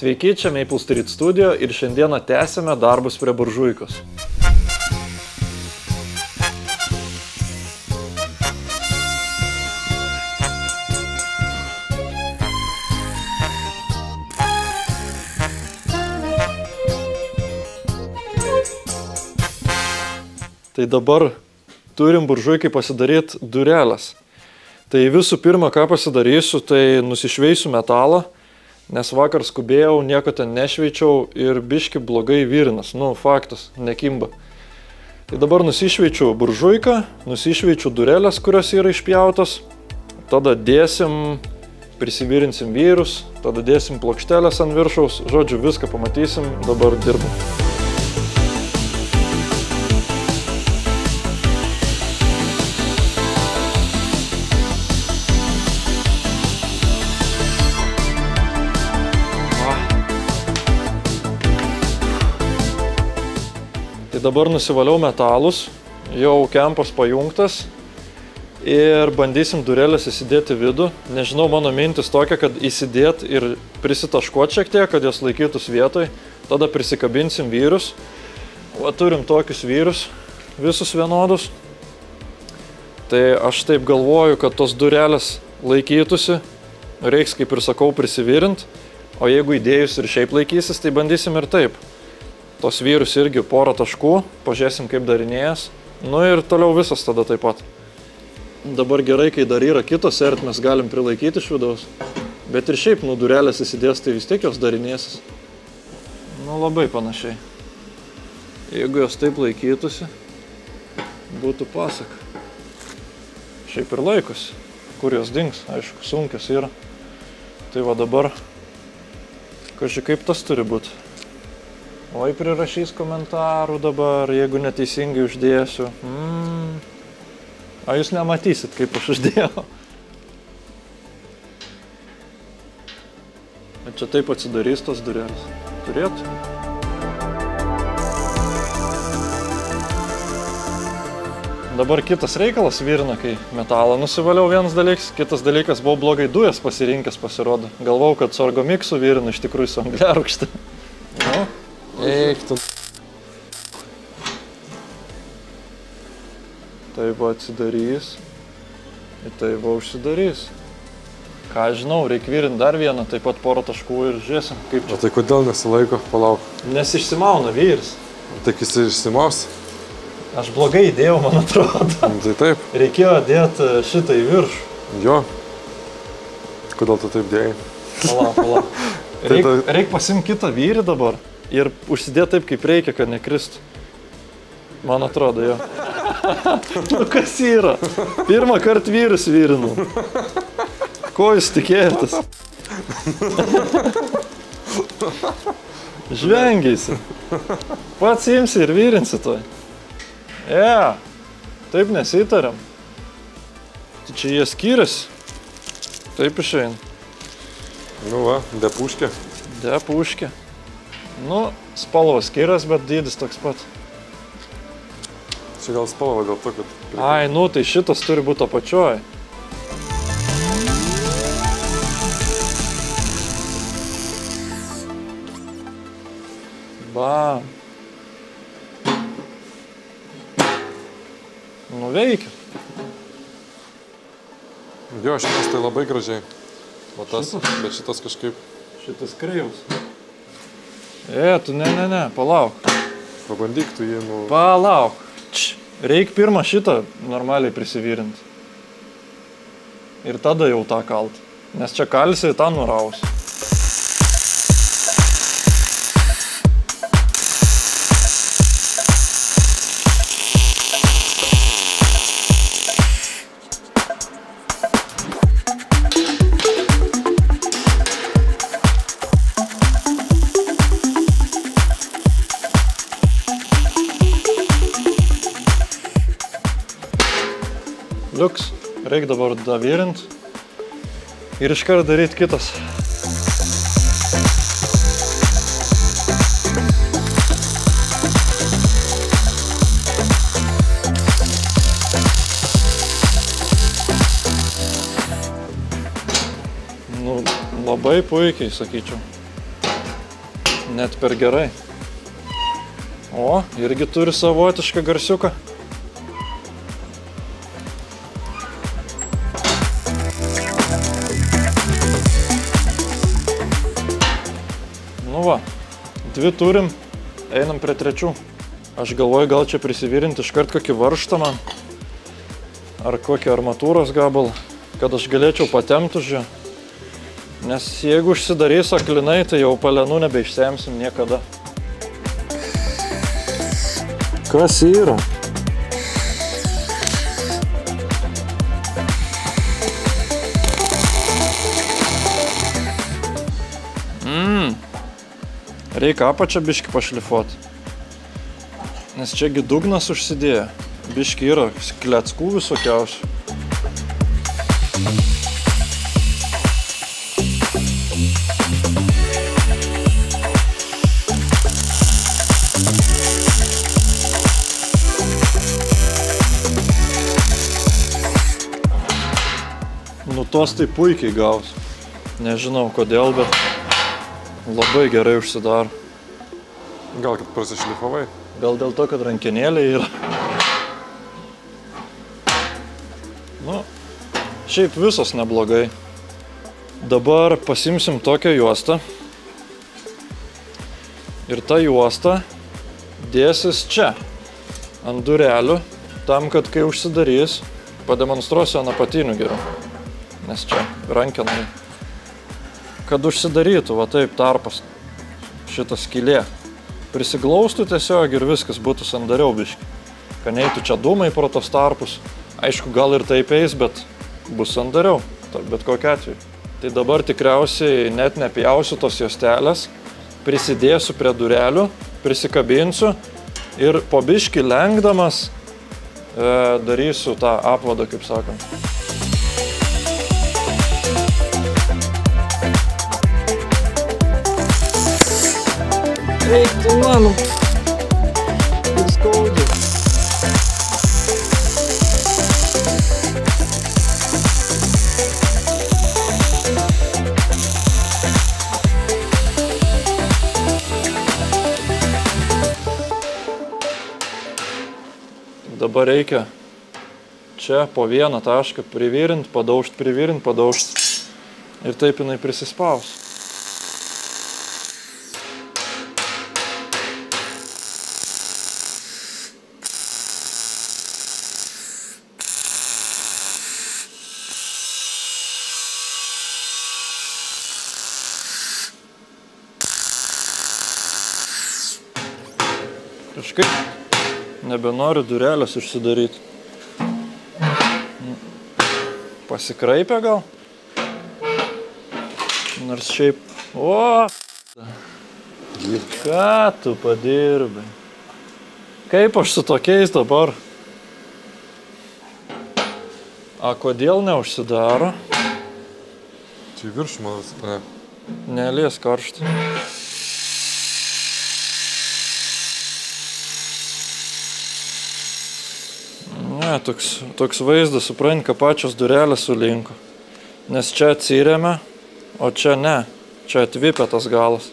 Sveiki, čia Maple Street Studio ir šiandieną tęsime darbus prie buržuikos. Tai dabar turim buržuikai pasidaryti durelės. Tai visų pirma, ką pasidarysiu, tai nusišveisiu metalą, nes vakar skubėjau, nieko ten nešveičiau ir biški blogai vyrinas. Nu, faktas, nekimba. Tai dabar nusišveičiu buržuiką, nusišveičiu durelės, kurios yra išpjautos. Tada dėsim, prisivirinsim vyrus, tada dėsim plokštelės ant viršaus. Žodžiu, viską pamatysim, dabar dirbam. Tai dabar nusivaliau metalus, jau kempas pajungtas ir bandysim durelės įsidėti vidų. Nežinau, mano mintis tokia, kad įsidėt ir prisitaškuot šiek tiek, kad jos laikytus vietoj. Tada prisikabinsim vyrus. Va, turim tokius vyrus, visus vienodus. Tai aš taip galvoju, kad tos durelės laikytųsi. Reiks, kaip ir sakau, prisivirint. O jeigu įdėjus ir šiaip laikysis, tai bandysim ir taip. Tos vyrus irgi porą taškų, pažiūrėsim kaip darinėjas. Nu ir toliau visas tada taip pat. Dabar gerai, kai dar yra kitos ertmės, galim prilaikyti iš vidaus. Bet ir šiaip, nu, durelės įsidės, tai vis tiek jos darinėsis. Nu, labai panašiai. Jeigu jos taip laikytųsi, būtų pasak. Šiaip ir laikosi. Kur jos dings, aišku, sunkios yra. Tai va dabar, kažkai kaip tas turi būti. Oi, prirašys komentarų dabar, jeigu neteisingai uždėsiu. A jūs nematysit, kaip aš uždėjau. Bet čia taip atsidarys tos durelės. Turėtų. Dabar kitas reikalas virina, kai metalą nusivaliau vienas dalykas. Kitas dalykas, buvau blogai dujas pasirinkęs, pasirodo. Galvau, kad su argomiksu virina, iš tikrųjų su angliarūgšte. Nu. Eik tu. Tai va atsidarys. Ir tai va užsidarys. Ką žinau, reikia virinti dar vieną, taip pat porą taškų ir žiūrėsim, kaip čia. O tai kodėl nesilaiko, palauk? Nes išsimauna vyris. Tai jis išsimaus? Aš blogai įdėjau, man atrodo. Tai taip. Reikėjo dėti šitą į viršų. Jo. Kodėl tu taip dėjai? Palauk. Reik pasimti kitą vyrį dabar. Ir užsidėti taip, kaip reikia, kad nekristų. Man atrodo, jo. Nu, kas yra? Pirmą kartą vyrus vyrinu. Ko jūs tikėjotės? Žvengiasi. Pats imsi ir vyrinsi toj. Taip nesitariam. Tai čia jie skiriasi. Taip išeina. Nu va, depuškė. Depuškė. Nu, spalvos skiriasi, bet dydis toks pat. Čia gal spalva dėl to, kad... Ai, nu, tai šitas turi būti apačioj. Bam. Nu, veikia. Jo, šitas tai labai gražiai. O tas, bet šitas kažkaip... Šitas kreivus. Tu ne, palauk. Pabandyk tu jį, nu... Palauk. Reik pirmą šitą normaliai prisivirinti. Ir tada jau tą kalt. Nes čia kalsi tą nuraus. Liuks, reikia dabar davirint ir iškart daryti kitas. Nu, labai puikiai, sakyčiau. net per gerai. O, irgi turi savotišką garsiuką. Nu va, 2 turim, einam prie 3. Aš galvoju, gal čia prisivirinti iškart kokį varžtą man. Ar kokį armatūros gabalą, kad aš galėčiau patempti už ją. Nes jeigu užsidarys aklinai, tai jau pelenų nebeišsemsim niekada. Kas yra? Reikia apačią biškį pašlifuoti. Nes čiagi dugnas užsidėjo. Biškį yra kleckų visokiausių. Nu tos tai puikiai gaus. Nežinau kodėl, bet labai gerai užsidaro. Gal kad prasišlifavai? Gal dėl to, kad rankenėliai yra. Nu, šiaip visos neblogai. Dabar pasimsim tokią juostą. Ir ta juosta dėsis čia, ant durelių, tam, kad kai užsidarys, pademonstruosiu ant apatinių geriau. Nes čia rankenai. Kad užsidarytų, va taip, tarpas, šitas skylė. Prisiglaustų tiesiog ir viskas būtų sandariau biški. Kad neitų čia dūmai pro tos tarpus. Aišku, gal ir taip eis, bet bus sandariau, bet kokiu atveju. Tai dabar tikriausiai net nepjausiu tos juostelės, prisidėsiu prie durelių, prisikabinsiu ir po biški lenkdamas darysiu tą apvadą, kaip sakant. Eik tu mano, ir skaudžiai. Dabar reikia čia po vieną tašką privirint, padaužt, ir taip jinai prisispaus. Kažkaip nebenoriu durelės užsidaryti. Pasikraipė gal? Nors šiaip... O! Ką tu padirbai? Kaip aš su tokiais dabar? A, kodėl neužsidaro? Čia virš manas, ne. Nelies karštą. Ne, toks vaizdas, supranti, kad pačios durelės sulinko. Nes čia atsiremia, o čia ne. Čia atvipė tas galas.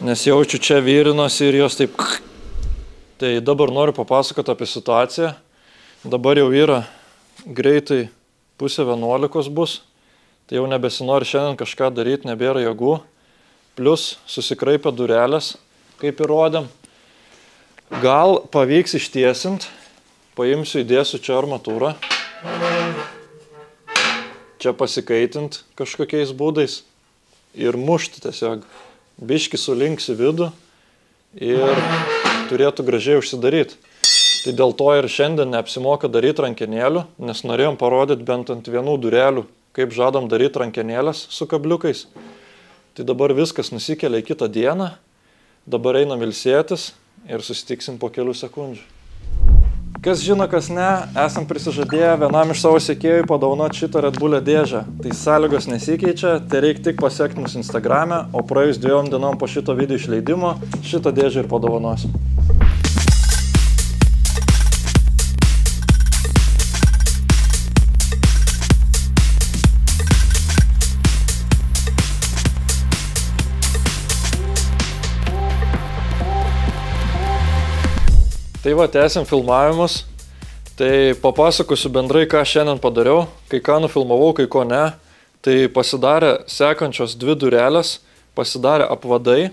Nes jaučiu čia vyrinosi ir jos taip... Tai dabar noriu papasakoti apie situaciją. Dabar jau yra greitai 10:30 bus. Tai jau nebesinori šiandien kažką daryti, nebėra jėgų. Plius susikraipė durelės, kaip įrodėm. Gal pavyks ištiesint. Paimsiu, įdėsiu čia armatūrą. Čia pasikaitint kažkokiais būdais. Ir mušti tiesiog. Biški sulinksi vidų. Ir turėtų gražiai užsidaryti. Tai dėl to ir šiandien neapsimoka daryti rankenėlių. Nes norėjom parodyti bent ant vienų durelių, kaip žadam daryti rankenėlės su kabliukais. Tai dabar viskas nusikelia į kitą dieną. Dabar einam ilsėtis. Ir susitiksim po kelių sekundžių. Kas žino, kas ne, esam prisižadėję vienam iš savo sekėjų padovanoti šitą Red Bull'o dėžę. Tai sąlygos nesikeičia, tai reikia tik pasiekti mus Instagrame, o praėjus 2 dienom po šito video išleidimo šitą dėžę ir padovanosim. Tai va, tęsim filmavimus. Tai papasakosiu bendrai, ką šiandien padariau. Kai ką nufilmavau, kai ko ne. Tai pasidarė sekančios 2 durelės, pasidarė apvadai.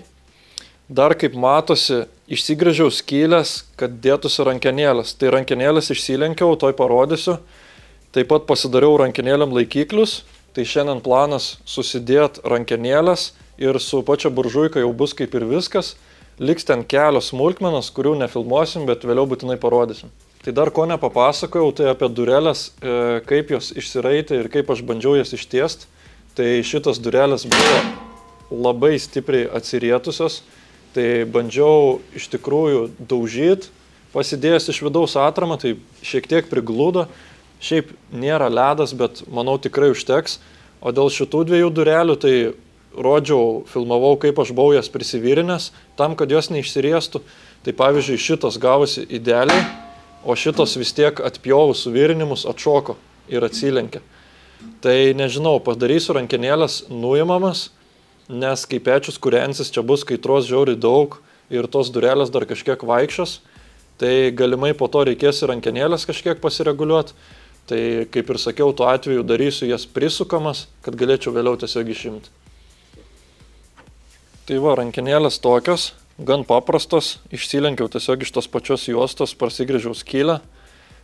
Dar kaip matosi, išsigręžiau skylės, kad dėtųsi rankenėlės. Tai rankenėlės išsilenkiau, toj parodysiu. Taip pat pasidariau rankenėlėm laikiklius. Tai šiandien planas susidėti rankenėlės ir su pačia buržuika jau bus kaip ir viskas. Liks ten kelios smulkmenos, kurių nefilmuosim, bet vėliau būtinai parodysim. Tai dar ko nepapasakojau, tai apie durelės, kaip jos išsiraitė ir kaip aš bandžiau jas ištiest. Tai šitos durelės buvo labai stipriai atsirietusios. Tai bandžiau iš tikrųjų daužyti, pasidėjęs iš vidaus atramą, tai šiek tiek prigludo. Šiaip nėra ledas, bet manau tikrai užteks. O dėl šitų 2 durelių, tai rodžiau, filmavau, kaip aš buvau jas prisivyrinęs, tam, kad jos neišsiriestų. Tai pavyzdžiui, šitos gavosi idealiai, o šitos vis tiek atpjovus suvirinimus atšoko ir atsilenkė. Tai nežinau, padarysiu rankenėlės nuimamas, nes kai pečius kurensis, čia bus kaitros žiauriai daug ir tos durelės dar kažkiek vaikščios, tai galimai po to reikės ir rankenėlės kažkiek pasireguliuoti. Tai kaip ir sakiau, tuo atveju darysiu jas prisukamas, kad galėčiau vėliau tiesiog išimti. Tai va, rankenėlės tokios, gan paprastos, išsilenkiau tiesiog iš tos pačios juostos, prasigręžiau skylę,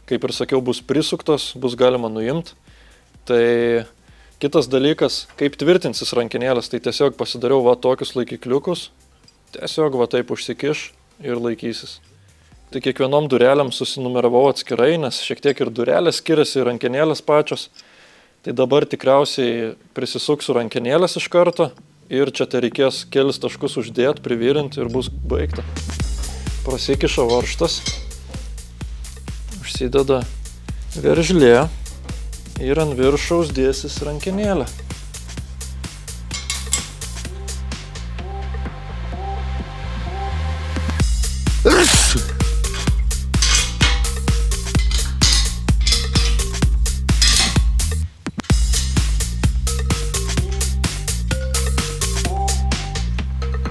kaip ir sakiau, bus prisuktos, bus galima nuimti. Tai kitas dalykas, kaip tvirtinsis rankenėlės, tai tiesiog pasidariau va tokius laikikliukus, tiesiog va taip užsikiš ir laikysis. Tai kiekvienom durelėm susinumeravau atskirai, nes šiek tiek ir durelės skiriasi, ir rankenėlės pačios. Tai dabar tikriausiai prisisuksiu rankenėlės iš karto. Ir čia tai reikės kelis taškus uždėti, privirinti ir bus baigta. Prasikiša varžtas, užsideda veržlė ir ant viršaus dėsis rankenėlė.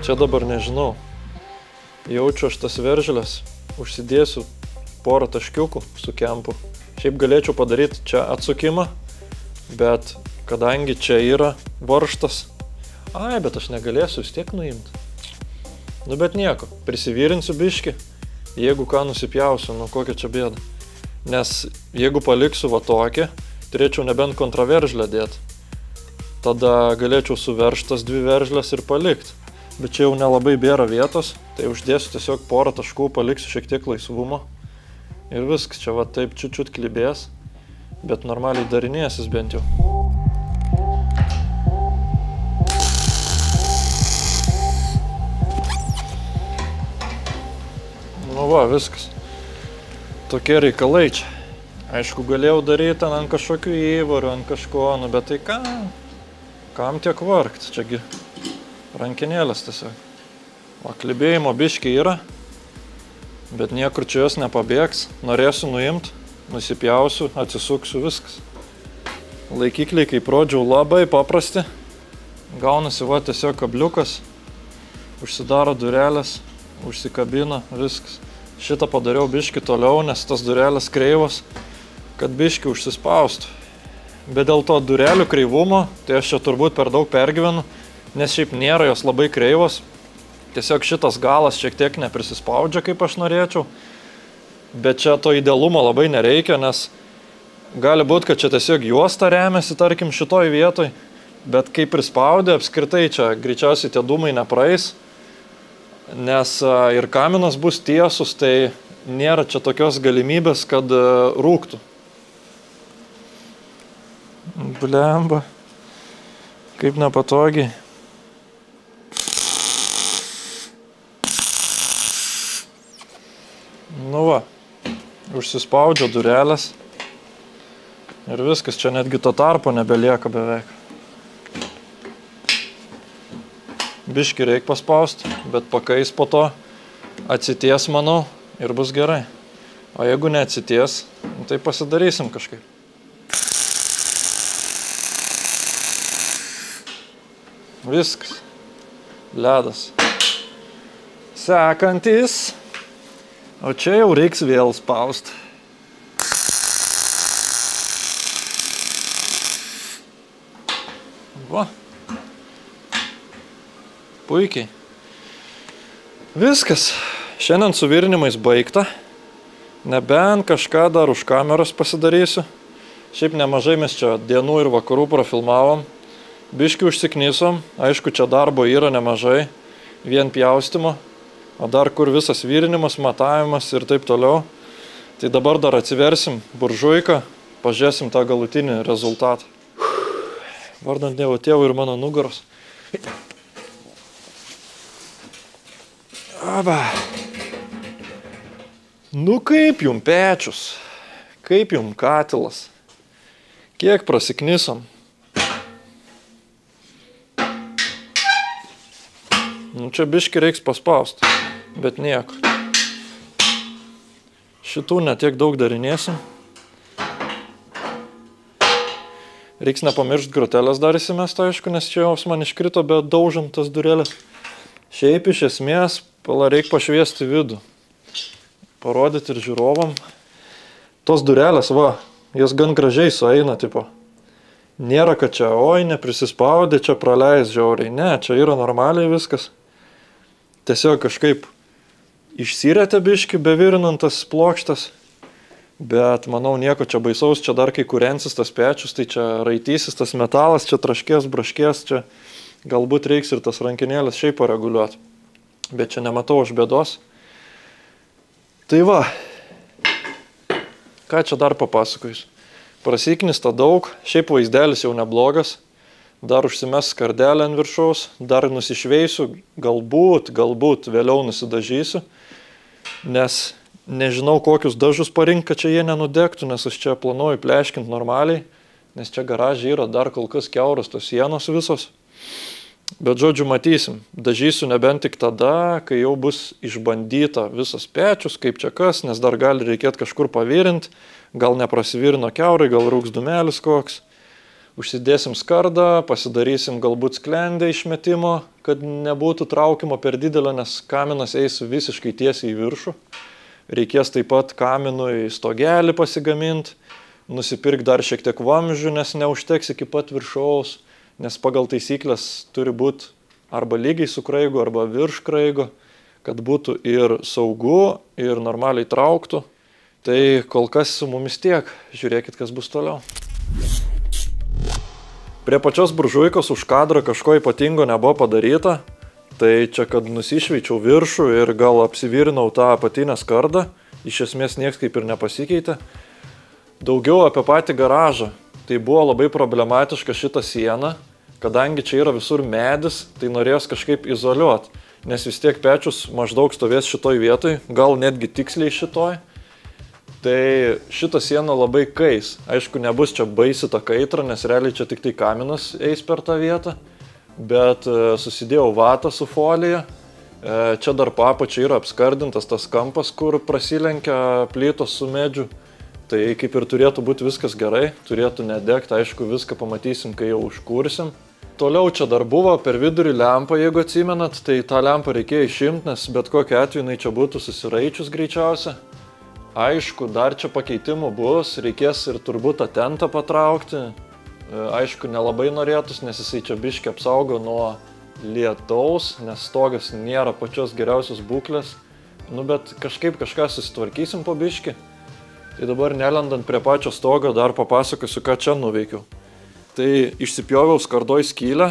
Čia dabar nežinau, jaučiu aš tas veržlės, užsidėsiu porą taškiukų su kempu. Šiaip galėčiau padaryti čia atsukimą, bet kadangi čia yra varžtas, bet aš negalėsiu vis tiek nuimti. Nu bet nieko, prisivyrinsiu biškį, jeigu ką nusipjausiu, nu kokia čia bėda. Nes jeigu paliksiu va tokį, turėčiau nebent kontraveržlę dėti. Tada galėčiau suveržtas 2 veržlės ir palikti. Bet čia jau nelabai bėra vietos, tai uždėsiu tiesiog porą taškų, paliksiu šiek tiek laisvumo. Ir viskas, čia va taip čiut klibės, bet normaliai darinėsis bent jau. Nu va, viskas. Tokie reikalai čia. Aišku, galėjau daryti ant kažkokių įvarių, ant kažko, nu bet tai kam tiek vargti, čiagi rankenėlės tiesiog. O klibėjimo biškiai yra, bet niekur čia jos nepabėgs. Norėsiu nuimti, nusipjausiu, atsisuksiu, viskas. Laikikliai, kaip rodžiau, labai paprasti. Gaunasi va tiesiog kabliukas, užsidaro durelės, užsikabina, viskas. Šitą padariau biškį toliau, nes tas durelės kreivos, kad biškį užsispaustų. Bet dėl to durelių kreivumo, tai aš čia turbūt per daug pergyvenu, nes šiaip nėra jos labai kreivos. Tiesiog šitas galas šiek tiek neprisispaudžia, kaip aš norėčiau. Bet čia to idealumo labai nereikia, nes gali būti, kad čia tiesiog juosta remiasi, tarkim, šitoj vietoj. Bet kai prispaudė, apskritai čia greičiausiai tie dūmai nepraeis. Nes ir kaminas bus tiesus, tai nėra čia tokios galimybės, kad rūktų. Blemba. Kaip nepatogiai. Nu va, užsispaudžia durelės ir viskas, čia netgi to tarpo nebelieka beveik. Biškį reik paspausti, bet pakais po to atsities, manau, ir bus gerai. O jeigu neatsities, tai pasidarysim kažkaip. Viskas. Ledas. Sekantis. O čia jau reiks vėl spaust. Va. Puikiai. Viskas. Šiandien su virinimais baigta. Nebent kažką dar už kameros pasidarysiu. Šiaip nemažai mes čia dienų ir vakarų profilmavom. Biškį užsiknysom. Aišku, čia darbo yra nemažai. Vien pjaustimo. O dar kur visas virinimas, matavimas ir taip toliau. Tai dabar dar atsiversim buržuiką. Pažiūrėsim tą galutinį rezultatą. Vardant Dievo tėvų ir mano nugaros. Aba. Nu kaip jum pečius, kaip jum katilas, kiek prasiknisom. Nu čia biški reiks paspaust, bet nieko. Šitų netiek daug darinėsim. Reiks nepamiršt grotelės dar įsimest, aišku, nes čia jos man iškrito, bet daužant tas durelės. Šiaip iš esmės, reik pašviesti vidų. Parodyti ir žiūrovam. Tos durelės, va, jos gan gražiai sueina, tipo. Nėra, kad čia, oi, neprisispaudė, čia praleis žiauriai. Ne, čia yra normaliai viskas. Tiesiog kažkaip išsirėtė biški, bevirinant tas plokštas. Bet, manau, nieko čia baisaus, čia dar kai kurensis tas pečius, tai čia raitysis tas metalas, čia traškės, braškės, čia galbūt reiks ir tas rankinėlis šiaip pareguliuoti. Bet čia nematau aš bėdos. Tai va, ką čia dar papasakojus. Prasiknista daug, šiaip vaizdelis jau neblogas, dar užsimes skardelę ant viršaus, dar nusišveisiu, galbūt vėliau nusidažysiu, nes nežinau kokius dažus parinkti, kad čia jie nenudegtų, nes aš čia planuoju pleškinti normaliai, nes čia garažai yra dar kol kas kiauros tos sienos visos. Bet žodžiu matysim, dažysiu nebent tik tada, kai jau bus išbandyta visas pečius, kaip čia kas, nes dar gali reikėti kažkur pavirinti, gal neprasivirino kiaurai, gal rūks dumelis koks. Užsidėsim skardą, pasidarysim galbūt sklendę išmetimo, kad nebūtų traukimo per didelio, nes kaminas eis visiškai tiesiai į viršų. Reikės taip pat kaminui stogelį pasigaminti, nusipirkti dar šiek tiek vamzdžių, nes neužteks iki pat viršaus. Nes pagal taisyklės turi būti arba lygiai su kraigu, arba virš kraigo, kad būtų ir saugu, ir normaliai trauktų. Tai kol kas su mumis tiek. Žiūrėkit, kas bus toliau. Prie pačios buržuikos už kadrą kažko ypatingo nebuvo padaryta. Tai čia, kad nusišveičiau viršų ir gal apsivirinau tą apatinę skardą. Iš esmės nieks kaip ir nepasikeitė. Daugiau apie patį garažą. Tai buvo labai problematiška šita siena, kadangi čia yra visur medis, tai norės kažkaip izoliuoti, nes vis tiek pečius maždaug stovės šitoj vietoj, gal netgi tiksliai šitoj. Tai šita siena labai kais. Aišku, nebus čia baisi ta kaitra, nes realiai čia tik tai kaminas eis per tą vietą, bet susidėjau vatą su folija. Čia dar po apačia yra apskardintas tas kampas, kur prasilenkia plytos su medžiu. Tai kaip ir turėtų būti viskas gerai, turėtų nedegti, aišku, viską pamatysim, kai jau užkursim. Toliau čia dar buvo per vidurį lempa, jeigu atsimenat, tai tą lempą reikėjo išimti, nes bet kokiu atveju jinai čia būtų susiraičius greičiausia. Aišku, dar čia pakeitimų bus, reikės ir turbūt tą tentą patraukti. Aišku, nelabai norėtus, nes jisai čia biškį apsaugo nuo lietaus, nes stogas nėra pačios geriausios būklės. Nu, bet kažkaip kažką susitvarkysim po biškį. Tai dabar nelendant prie pačio stogo dar papasakosiu, ką čia nuveikiau. Tai išsipjoviau skardoj skylę,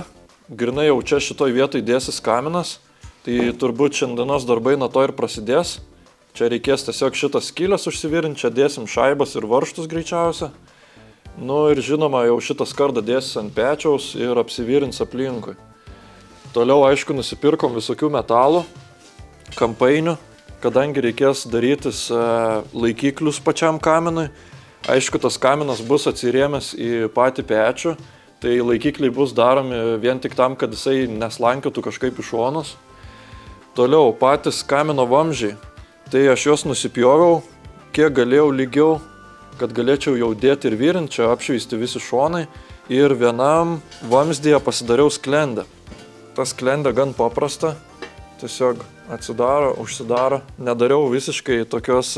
grinai jau čia šitoj vietoj dėsis kaminas, tai turbūt šiandienos darbai nuo to ir prasidės. Čia reikės tiesiog šitas skylės užsivirinti, čia dėsim šaibas ir varžtus greičiausia. Nu ir žinoma, jau šitą skardą dėsis ant pečiaus ir apsivirins aplinkui. Toliau, aišku, nusipirkom visokių metalų, kampainių. Kadangi reikės darytis laikiklius pačiam kaminui, aišku, tas kaminas bus atsirėmęs į patį pečių, tai laikikliai bus daromi vien tik tam, kad jisai neslankiotų kažkaip iš šonus. Toliau, patys kamino vamzdžiai, tai aš juos nusipjoviau, kiek galėjau lygiau, kad galėčiau jau dėti ir virinti, čia apšveisti visi šonai, ir vienam vamzdyje pasidariau sklendę. Ta sklendė gan paprasta. tiesiog atsidaro, užsidaro. Nedariau visiškai tokios,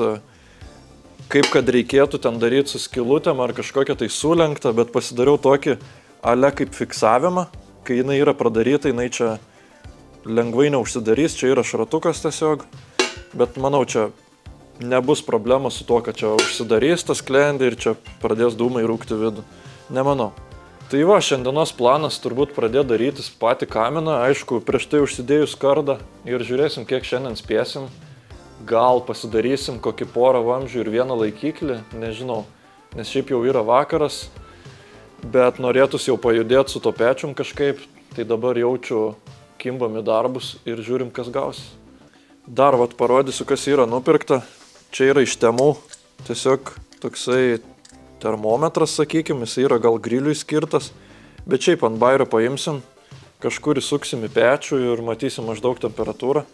kaip kad reikėtų ten daryti su skylutėm ar kažkokią tai sulenktą, bet pasidariau tokį ale kaip fiksavimą, kai jinai yra pradaryta, jinai čia lengvai neužsidarys, čia yra šratukas tiesiog, bet manau, čia nebus problema su to, kad čia užsidarys tas sklendė ir čia pradės dūmai rūkti vidų. Nemanau. Tai va, šiandienos planas turbūt pradėjo darytis patį kaminą, aišku, prieš tai užsidėjus kardą ir žiūrėsim, kiek šiandien spėsim. Gal pasidarysim kokį porą vamzdžių ir vieną laikiklį, nežinau, nes šiaip jau yra vakaras, bet norėtųsi jau pajudėti su to pečium kažkaip, tai dabar jaučiu kimbam į darbus ir žiūrim, kas gausis. Dar vat parodysiu, kas yra nupirkta. Čia yra iš Temu, tiesiog toksai termometras, sakykim, jis yra gal griliui skirtas, bet šiaip ant bairio paimsim, kažkur įsuksim į pečių ir matysim maždaug temperatūrą.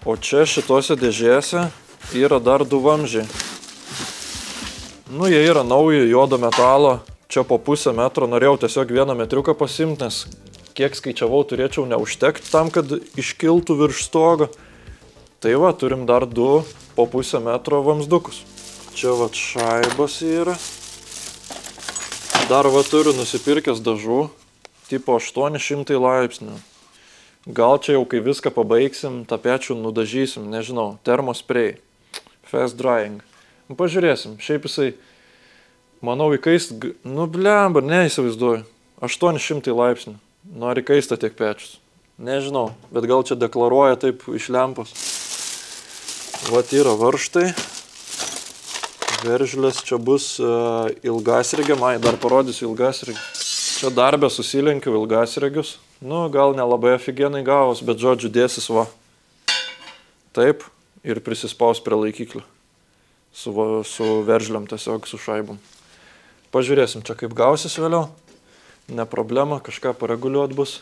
O čia šitose dėžėse yra dar 2 vamzdžiai. Nu, jie yra nauji, juodo metalo, čia po pusę metro, norėjau tiesiog 1 metriuką pasimti, nes kiek skaičiavau, turėčiau neužtekti tam, kad iškiltų virš stogo. Tai va, turim dar 2 po pusę metro vamzdukus. Čia va šaibos yra. Dar va turiu nusipirkęs dažų, tipo 800 laipsnių. Gal čia jau, kai viską pabaigsim, tą pečių nudažysim, nežinau, termospray, fast drying. Pažiūrėsim, šiaip jisai, manau, įkaist, nu blemba, neįsivaizduoju, 800 laipsnių. Nori kaista tiek pečius. Nežinau, bet gal čia deklaruoja taip iš lempos. Vat yra varžtai. Veržlės čia bus ilgasregė, dar parodysiu ilgasregį. Čia darbę susilenkiu ilgasregius. Nu, gal nelabai afigienai gavos, bet žodžiu dėsis va. Taip, ir prisispaus prie laikiklio. Su veržliam tiesiog, su šaibom. Pažiūrėsim čia kaip gausis vėliau. Ne problema, kažką pareguliuot bus.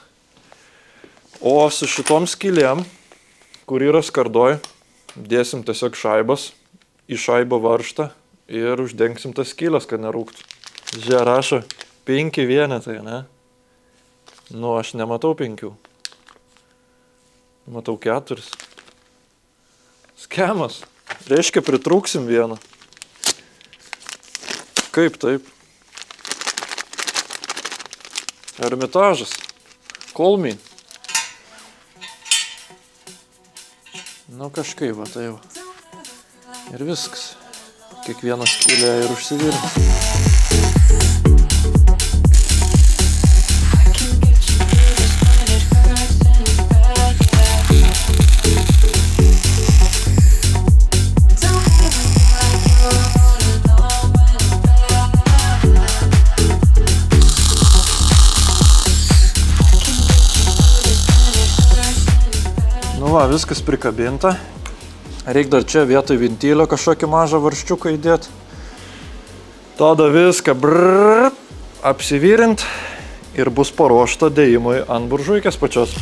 O su šitom skylėm, kur yra skardoj, dėsim tiesiog šaibas į šaibą varžtą ir uždengsim tas skylės, kad nerūktų. Žiūrė, rašo 5 vienetai, ne? Nu, aš nematau 5. Matau 4. Skemas. Reiškia, pritrūksim vieną. Kaip taip? Ermitažas. Call me. Nu, kažkaip, va, tai va. Ir viskas. Kiekvieną skylę ir užsivirti. Va, viskas prikabinta. Reik dar čia vietoj ventilio kažkokį mažą varščiuką įdėti. Tada viską apsivirint ir bus paruošta dėjimui ant buržuikės pačios.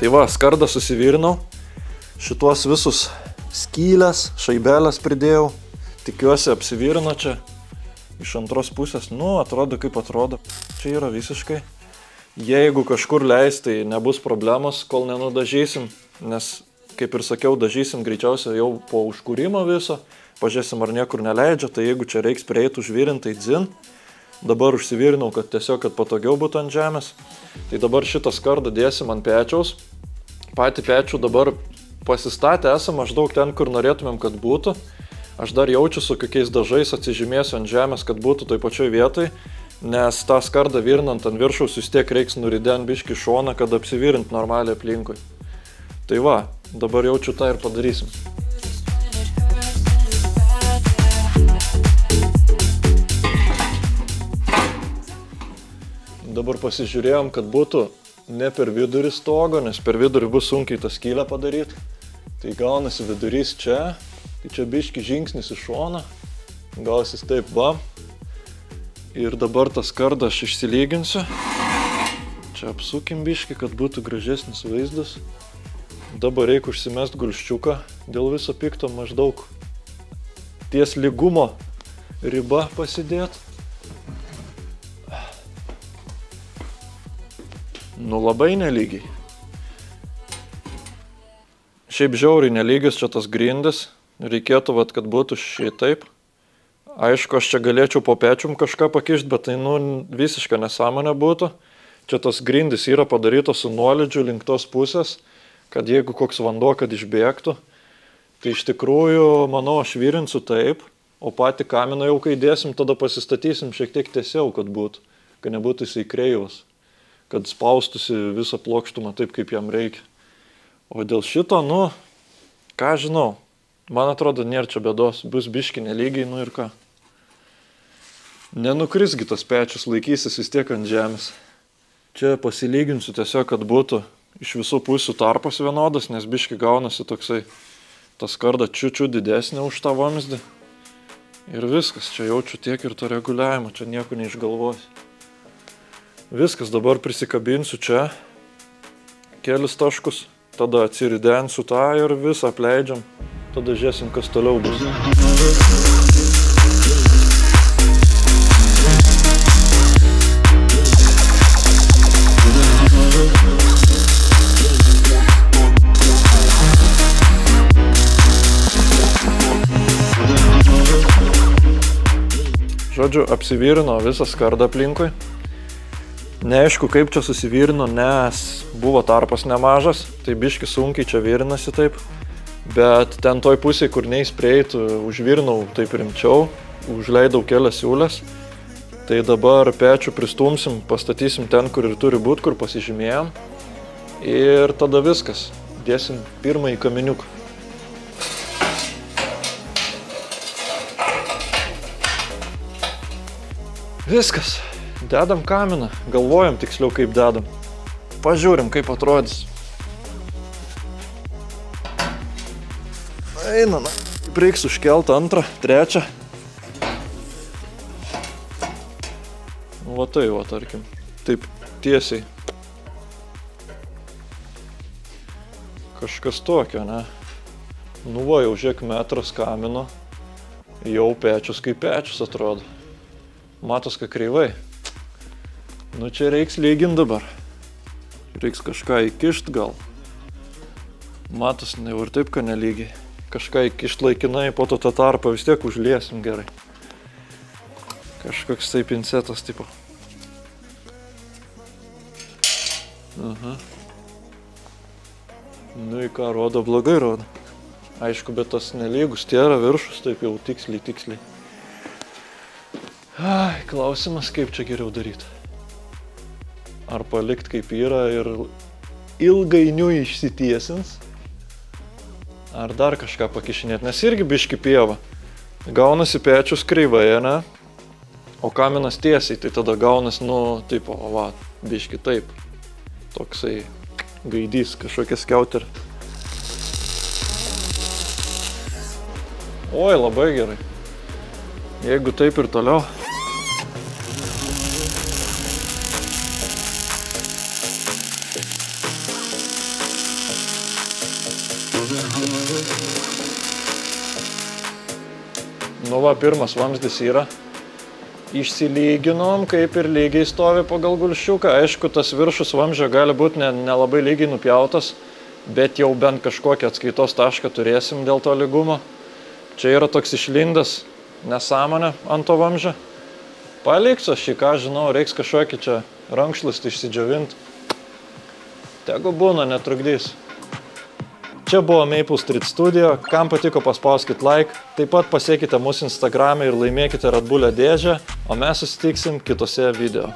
Tai va, skardą susivirinau. Šituos visus skylės, šaibelės pridėjau. Tikiuosi apsivirino čia iš antros pusės. Nu, atrodo kaip atrodo. Čia yra visiškai. Jeigu kažkur leis, tai nebus problemos, kol nenudažysim. Nes, kaip ir sakiau, dažysim greičiausiai jau po užkūrimo viso. Pažiūrėsim, ar niekur neleidžia. Tai jeigu čia reiks prieiti užvirint, tai dzin. Dabar užsivirinau, kad tiesiog, kad patogiau būtų ant žemės. Tai dabar šitą skardą dėsim ant pečiaus. Patį pečių dabar pasistatę esam maždaug ten, kur norėtumėm, kad būtų. Aš dar jaučiu su kokiais dažais atsižymėsiu ant žemės, kad būtų toj pačioj vietoj, nes tą skardą virinant ant viršaus vis tiek reiks nurident biškį šoną, kad apsivirint normaliai aplinkui. Tai va, dabar jaučiu tą ir padarysim. Dabar pasižiūrėjom, kad būtų ne per vidurį stogo, nes per vidurį bus sunkiai tą skylę padaryti. Tai gaunasi vidurys čia, tai čia biški žingsnis į šoną, gausis taip va. Ir dabar tą skardą aš išsilyginsiu. Čia apsukim biški, kad būtų gražesnis vaizdas. Dabar reikia užsimest gulščiuką dėl viso pikto, maždaug ties lygumo riba pasidėt. Nu labai nelygiai. Šiaip žiauriai nelygius čia tas grindis. Reikėtų, kad būtų šitaip. Aišku, aš čia galėčiau po pečium kažką pakišti, bet tai visiškai nesąmonė būtų. Čia tas grindis yra padarytas su nuolydžiu link tos pusės, kad jeigu koks vanduo, kad išbėgtų. Tai iš tikrųjų, manau, aš virinsiu taip, o patį kaminą jau kai dėsim, tada pasistatysim šiek tiek tiesiau, kad būtų, kad nebūtų jisai kreivas, kad spaustusi visą plokštumą taip, kaip jam reikia. O dėl šito, ką žinau, man atrodo, nėra čia bėdos, bus biški nelygiai, ir ką. Nenukrisgi tas pečius, laikysis vis tiek ant žemės. Čia pasilyginsiu tiesiog, kad būtų iš visų pusių tarpas vienodas, nes biški gaunasi toksai tas karda čiučiu didesnė už tą vamzdį. Ir viskas, čia jaučiu tiek ir to reguliavimo, čia nieko neišgalvosiu. Viskas, dabar prisikabinsiu čia kelis taškus, tada atsiridensiu tą ir visą apleidžiam, tada žiūrėsim, kas toliau bus. Žodžiu, apsivyrino visas kardą aplinkui. Neaišku, kaip čia susivyrino, nes buvo tarpas nemažas, tai biški sunkiai čia vyrinasi taip. Bet ten toj pusėje, kur neis prieitų, užvirinau taip rimčiau, užleidau kelias siūlės. Tai dabar pečių pristumsim, pastatysim ten, kur ir turi būti, kur pasižymėjom. Ir tada viskas, dėsim pirmąjį kaminiuką. Viskas, dedam kaminą, galvojam tiksliau kaip dedam. Pažiūrim, kaip atrodys. Eina, reiks užkelt antrą, trečią. Va tai, tarkim, taip tiesiai. Kažkas tokio, ne? Va, jau žiūrėk metras kamino, jau pečius kaip pečius atrodo. Matos, ką kreivai. Čia reiks lygint dabar. Reiks kažką įkišt gal. Matos, jau ir taip, ką nelygiai. Kažką įkišt laikinai, po to tą tarpą vis tiek užliesim gerai. Kažkoks tai pincetas tipo. Aha. Į ką rodo, blogai rodo. Aišku, bet tas nelygus tėra viršus, taip jau tiksliai. Klausimas, kaip čia geriau daryti. Ar palikt kaip yra ir ilgainiui išsitiesins, ar dar kažką pakišinėti, nes irgi biški pieva. Gaunasi pečius kreivai, ne? O kaminas tiesiai, tai tada gaunas, tipo, biški taip. Toksai gaidys, kažkokia skiauterė. Oi, labai gerai. Jeigu taip ir toliau. Pirmas vamzdis yra. Išsilyginom, kaip ir lygiai stovi pagal gulščiuką. Aišku, tas viršus vamzdžio gali būti nelabai lygiai nupjautas, bet jau bent kažkokį atskaitos tašką turėsim dėl to lygumo. Čia yra toks išlindęs nesąmonė ant to vamzdžio. Paliksiu aš jį, ką žinau, reiks kažkokį čia rankšluostį išsidžiovinti. Tegu būna, netrukdys. Čia buvo Maple Street Studio, kam patiko paspauskit like, taip pat pasiekite mūsų Instagram'e ir laimėkite Red Bull'o dėžę, o mes susitiksim kitose video.